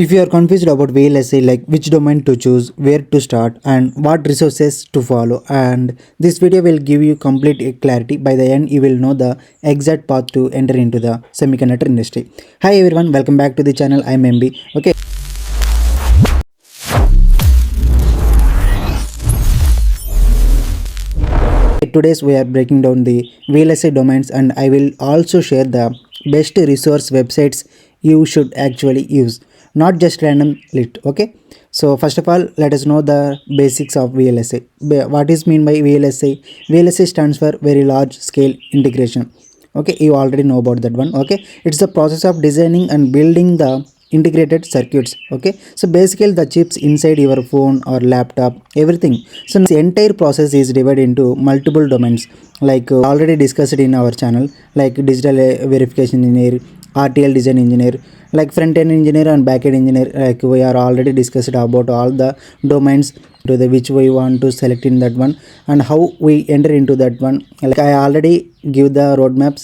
If you are confused about VLSI, like which domain to choose, where to start, and what resources to follow, and this video will give you complete clarity. By the end, you will know the exact path to enter into the semiconductor industry. Hi everyone, welcome back to the channel. I'm MB. Okay. Today's we are breaking down the VLSI domains, and I will also share the best resource websites you should actually use, not just random lit. Okay, so first of all, let us know the basics of VLSI. What is mean by VLSI? VLSI stands for very large scale integration. Okay, you already know about that one. Okay, it's the process of designing and building the integrated circuits. Okay, so basically the chips inside your phone or laptop, everything. So this entire process is divided into multiple domains, like already discussed in our channel, like digital verification engineer, RTL design engineer, like front end engineer and back end engineer. Like we are already discussed about all the domains to the which we want to select in that one and how we enter into that one. Like I already give the roadmaps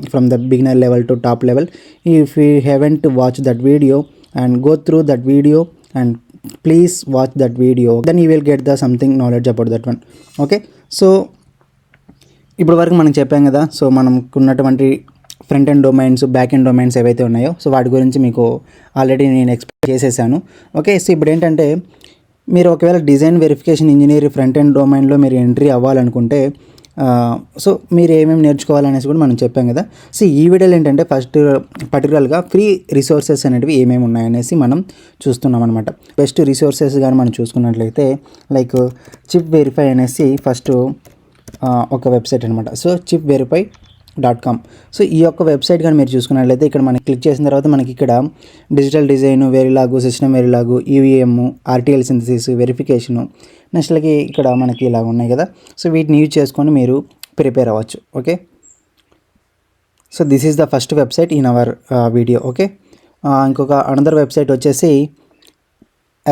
from the beginner level to top level. If you haven't watched that video, and go through that video, and please watch that video, then you will get the something knowledge about that one. Okay, so ఇప్పుడు వరకు మనం చెప్పాం కదా. So మనకు ఉన్నటువంటి front end domains, back end domains ఏవైతే ఉన్నాయో, so వాటి గురించి మీకు ఆల్రెడీ నేను ఎక్స్ప్లెయిన్ చేసేసాను. ఓకే, సో ఇప్పుడు ఏంటంటే మీరు ఒకవేళ design verification engineer front end డొమైన్లో మీరు ఎంట్రీ అవ్వాలనుకుంటే, సో మీరు ఏమేమి నేర్చుకోవాలనేసి కూడా మనం చెప్పాం కదా. సో ఈ వీడియోలో ఏంటంటే ఫస్ట్ పర్టికులర్గా ఫ్రీ రిసోర్సెస్ అనేవి ఏమేమి ఉన్నాయనేసి మనం చూస్తున్నాం అనమాట. బెస్ట్ రిసోర్సెస్ కానీ మనం చూసుకున్నట్లయితే, లైక్ చిప్ వెరిఫై అనేసి ఫస్ట్ ఒక వెబ్సైట్ అనమాట. So chipverify.com. సో ఈ యొక్క వెబ్సైట్ కానీ మీరు చూసుకున్నట్లయితే, ఇక్కడ మనకి క్లిక్ చేసిన తర్వాత మనకి ఇక్కడ digital design, Verilog, system Verilog, UVM, RTL synthesis, verification, నెక్స్ట్లకి ఇక్కడ మనకి ఇలా ఉన్నాయి కదా. సో వీటిని యూజ్ చేసుకొని మీరు ప్రిపేర్ అవ్వచ్చు. Okay, so this is the first website in our video. Okay, ఇంకొక అనదర్ వెబ్సైట్ వచ్చేసి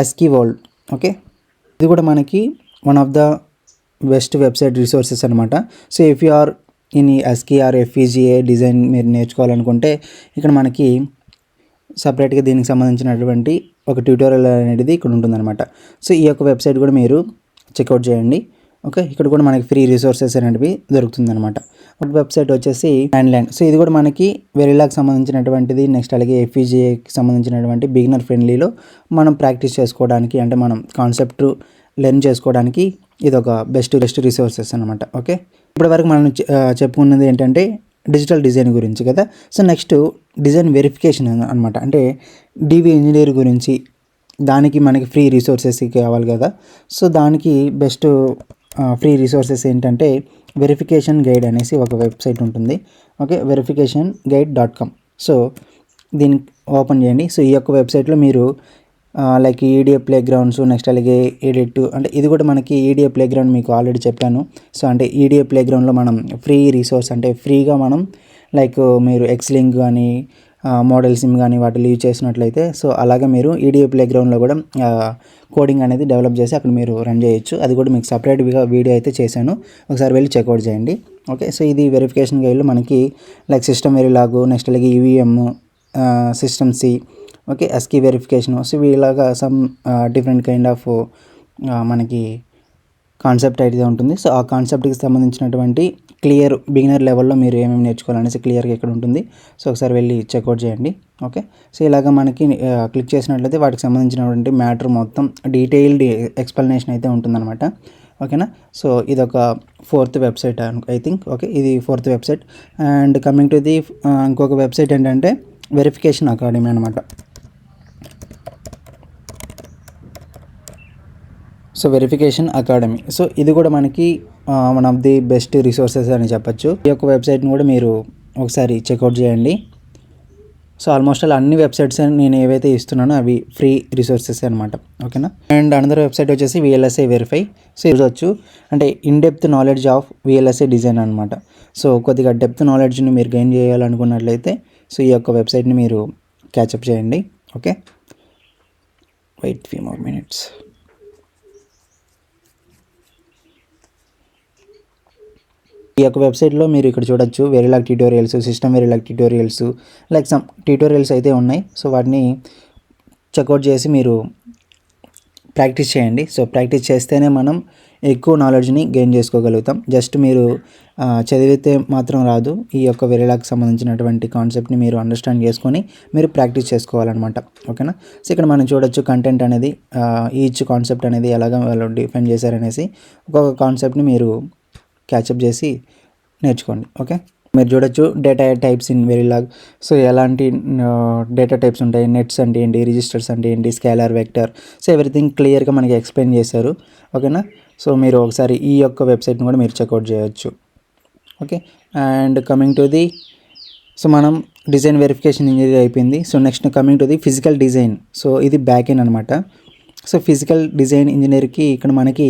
ఎస్కీ వరల్డ్. ఓకే, ఇది కూడా మనకి one of the best website resources అనమాట. So if you are in ASIC or FPGA design మీరు నేర్చుకోవాలనుకుంటే, ఇక్కడ మనకి సపరేట్గా దీనికి సంబంధించినటువంటి ఒక ట్యూటోరియల్ అనేది ఇక్కడ ఉంటుందన్నమాట. సో ఈ యొక్క వెబ్సైట్ కూడా మీరు చెక్అవుట్ చేయండి. ఓకే, ఇక్కడ కూడా మనకి ఫ్రీ రిసోర్సెస్ అనేవి దొరుకుతుందన్నమాట. ఒక వెబ్సైట్ వచ్చేసి హ్యాండ్ల్యాండ్. సో ఇది కూడా మనకి వెరిలాకి సంబంధించినటువంటిది. నెక్స్ట్ అలాగే ఎఫ్ఈజిఏకి సంబంధించినటువంటి బిగినర్ ఫ్రెండ్లీలో మనం ప్రాక్టీస్ చేసుకోవడానికి, అంటే మనం కాన్సెప్ట్ లెర్న్ చేసుకోవడానికి ఇది ఒక బెస్ట్ రిసోర్సెస్ అనమాట. ఓకే, ఇప్పటి వరకు మనం చెప్పుకున్నది ఏంటంటే డిజిటల్ డిజైన్ గురించి కదా. సో నెక్స్ట్ డిజైన్ వెరిఫికేషన్ అనమాట, అంటే డివి ఇంజనీర్ గురించి. దానికి మనకి ఫ్రీ రిసోర్సెస్ కావాలి కదా. సో దానికి బెస్ట్ ఫ్రీ రిసోర్సెస్ ఏంటంటే వెరిఫికేషన్ గైడ్ అనేసి ఒక వెబ్సైట్ ఉంటుంది. Okay, verificationguide.com. సో దీన్ని ఓపెన్ చేయండి. సో ఈ యొక్క వెబ్సైట్లో మీరు like EDA play grounds, next అలాగే ఎడిట్, అంటే ఇది కూడా మనకి ఈడిఏ ప్లే గ్రౌండ్ మీకు ఆల్రెడీ చెప్పాను. సో అంటే ఈడిఏ ప్లే గ్రౌండ్లో మనం ఫ్రీ రిసోర్స్, అంటే ఫ్రీగా మనం లైక్ మీరు ఎక్స్లింక్ కానీ మోడల్ సిమ్ కానీ వాటిని యూజ్ చేసినట్లయితే, సో అలాగే మీరు ఈడిఏ ప్లే గ్రౌండ్లో కూడా కోడింగ్ అనేది డెవలప్ చేసి అక్కడ మీరు రన్ చేయొచ్చు. అది కూడా మీకు సపరేట్గా వీడియో అయితే చేశాను, ఒకసారి వెళ్ళి చెక్అవుట్ చేయండి. ఓకే, సో ఇది వెరిఫికేషన్ గైడ్లో మనకి లైక్ సిస్టమ్ వెరిలాగు, నెక్స్ట్ అలాగే UVM, system C, okay, ASIC verification. So ఇలాగా సమ్ డిఫరెంట్ కైండ్ ఆఫ్ మనకి కాన్సెప్ట్ అయితే ఉంటుంది. సో ఆ కాన్సెప్ట్కి సంబంధించినటువంటి క్లియర్ బిగినర్ లెవెల్లో మీరు ఏమేమి నేర్చుకోవాలనేసి క్లియర్గా ఇక్కడ ఉంటుంది. సో ఒకసారి వెళ్ళి చెక్అవుట్ చేయండి. ఓకే, సో ఇలాగ మనకి క్లిక్ చేసినట్లయితే వాటికి సంబంధించినటువంటి మ్యాటర్ మొత్తం డీటెయిల్డ్ ఎక్స్ప్లెనేషన్ అయితే ఉంటుందన్నమాట. ఓకేనా, సో ఇదొక fourth website I think. Okay, ఇది fourth website. And coming to the ఇంకొక వెబ్సైట్ ఏంటంటే వెరిఫికేషన్ అకాడమీ అనమాట. సో వెరిఫికేషన్ అకాడమీ, సో ఇది కూడా మనకి one of the best resources అని చెప్పచ్చు. ఈ యొక్క వెబ్సైట్ని కూడా మీరు ఒకసారి చెక్అవుట్ చేయండి. సో ఆల్మోస్ట్ అలా అన్ని వెబ్సైట్స్ నేను ఏవైతే ఇస్తున్నానో అవి ఫ్రీ రిసోర్సెస్ అనమాట. ఓకేనా, అండ్ అనదర్ వెబ్సైట్ వచ్చేసి VLSI వెరిఫై. సో చూడవచ్చు, అంటే in depth knowledge of VLSI design అనమాట. సో కొద్దిగా డెప్త్ నాలెడ్జ్ని మీరు గెయిన్ చేయాలనుకున్నట్లయితే, సో ఈ యొక్క వెబ్సైట్ని మీరు క్యాచప్ చేయండి. Okay, wait few more minutes. ఈ యొక్క వెబ్సైట్లో మీరు ఇక్కడ చూడొచ్చు Verilog tutorials, system Verilog tutorials, like some tutorials అయితే ఉన్నాయి. సో వాటిని చెక్అవుట్ చేసి మీరు ప్రాక్టీస్ చేయండి. సో ప్రాక్టీస్ చేస్తేనే మనం ఎక్కువ నాలెడ్జ్ని గెయిన్ చేసుకోగలుగుతాం. జస్ట్ మీరు చదివితే మాత్రం రాదు. ఈ యొక్క వెరిలాగ్ సంబంధించినటువంటి కాన్సెప్ట్ని మీరు అండర్స్టాండ్ చేసుకొని మీరు ప్రాక్టీస్ చేసుకోవాలన్నమాట. ఓకేనా. సో ఇక్కడ మనం చూడొచ్చు కంటెంట్ అనేది ఈచ్ కాన్సెప్ట్ అనేది ఎలాగ వాళ్ళు డిఫైన్ చేశారనేసి ఒక్కొక్క కాన్సెప్ట్ని మీరు క్యాచప్ చేసి నేర్చుకోండి. ఓకే. మీరు చూడొచ్చు డేటా టైప్స్ ఇన్ వెరిలాగ్. సో ఎలాంటి డేటా టైప్స్ ఉంటాయి, నెట్స్ అంటే ఏంటి, రిజిస్టర్స్ అంటే ఏంటి, స్కేలార్, వెక్టర్, సో ఎవ్రీథింగ్ క్లియర్గా మనకి ఎక్స్ప్లెయిన్ చేశారు. ఓకేనా. సో మీరు ఒకసారి ఈ యొక్క వెబ్సైట్ని కూడా మీరు చెక్అవుట్ చేయొచ్చు. Okay. And coming to the, so మనం డిజైన్ వెరిఫికేషన్ ఇంజనీర్ అయిపోయింది. So next coming to the physical design. So ఇది బ్యాక్ ఎండ్ అనమాట. సో ఫిజికల్ డిజైన్ ఇంజనీర్కి ఇక్కడ మనకి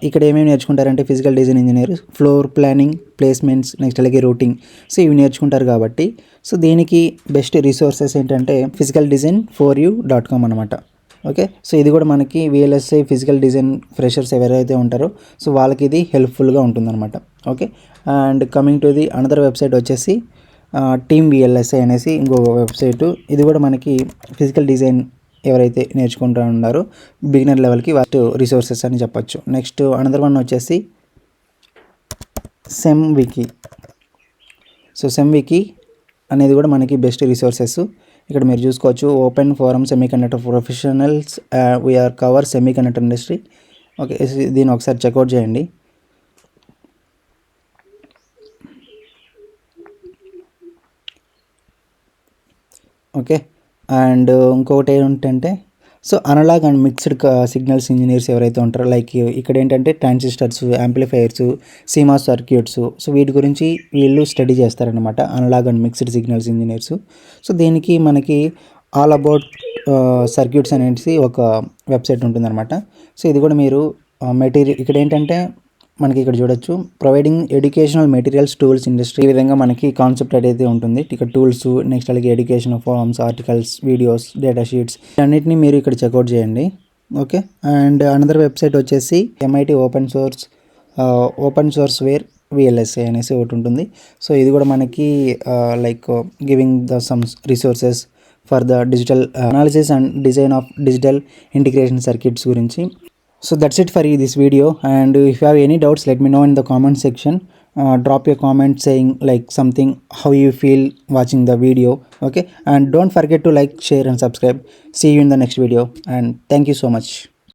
ఇక్కడ ఏమేమి నేర్చుకుంటారంటే physical design engineer floor planning, placements, next అలాగే రూటింగ్, సో ఇవి నేర్చుకుంటారు కాబట్టి సో దీనికి బెస్ట్ రిసోర్సెస్ ఏంటంటే physicaldesign4u.com అనమాట. ఓకే. సో ఇది కూడా మనకి VLSI ఫిజికల్ డిజైన్ ఫ్రెషర్స్ ఎవరైతే ఉంటారో సో వాళ్ళకి ఇది హెల్ప్ఫుల్గా ఉంటుందన్నమాట. Okay. And coming to the another website వచ్చేసి టీమ్ VLSI అనేసి ఇంకొక వెబ్సైటు. ఇది కూడా మనకి ఫిజికల్ డిజైన్ ఎవరైతే నేర్చుకుంటూ ఉన్నారో బిగినర్ లెవెల్కి వాటి రిసోర్సెస్ అని చెప్పొచ్చు. నెక్స్ట్ అనదర్ వన్ వచ్చేసి సెమ్వికీ. సో సెమ్వికీ అనేది కూడా మనకి బెస్ట్ రిసోర్సెస్. ఇక్కడ మీరు చూసుకోవచ్చు open forum semiconductor professionals we are cover semiconductor industry. Okay. దీన్ని ఒకసారి చెక్అవుట్ చేయండి. ఓకే. అండ్ ఇంకొకటి ఏంటంటే so analog and mixed signals engineers ఎవరైతే ఉంటారో లైక్ ఇక్కడ ఏంటంటే transistors, amplifiers, CMOS circuits, so వీటి గురించి వీళ్ళు స్టడీ చేస్తారనమాట analog and mixed signals engineers. So దీనికి మనకి ఆల్ అబౌట్ సర్క్యూట్స్ అనేసి ఒక వెబ్సైట్ ఉంటుందన్నమాట. సో ఇది కూడా మీరు మెటీరియల్ ఇక్కడ ఏంటంటే మనకి ఇక్కడ చూడొచ్చు providing educational materials tools industry. ఈ విధంగా మనకి కాన్సెప్ట్ అనేది ఉంటుంది. ఇక్కడ టూల్స్, నెక్స్ట్ అలాగే education forms, articles, videos, data sheets అన్నిటిని మీరు ఇక్కడ చెక్అవుట్ చేయండి. ఓకే. అండ్ అనదర్ వెబ్సైట్ వచ్చేసి MIT open source ware VLSI అనేసి ఒకటి ఉంటుంది. సో ఇది కూడా మనకి like giving the some resources for the digital analysis and design of digital integration circuits గురించి. So that's it for this video, and if you have any doubts let me know in the comment section. Drop your comment saying like something how you feel watching the video. Okay. And don't forget to like, share and subscribe. See you in the next video, and thank you so much.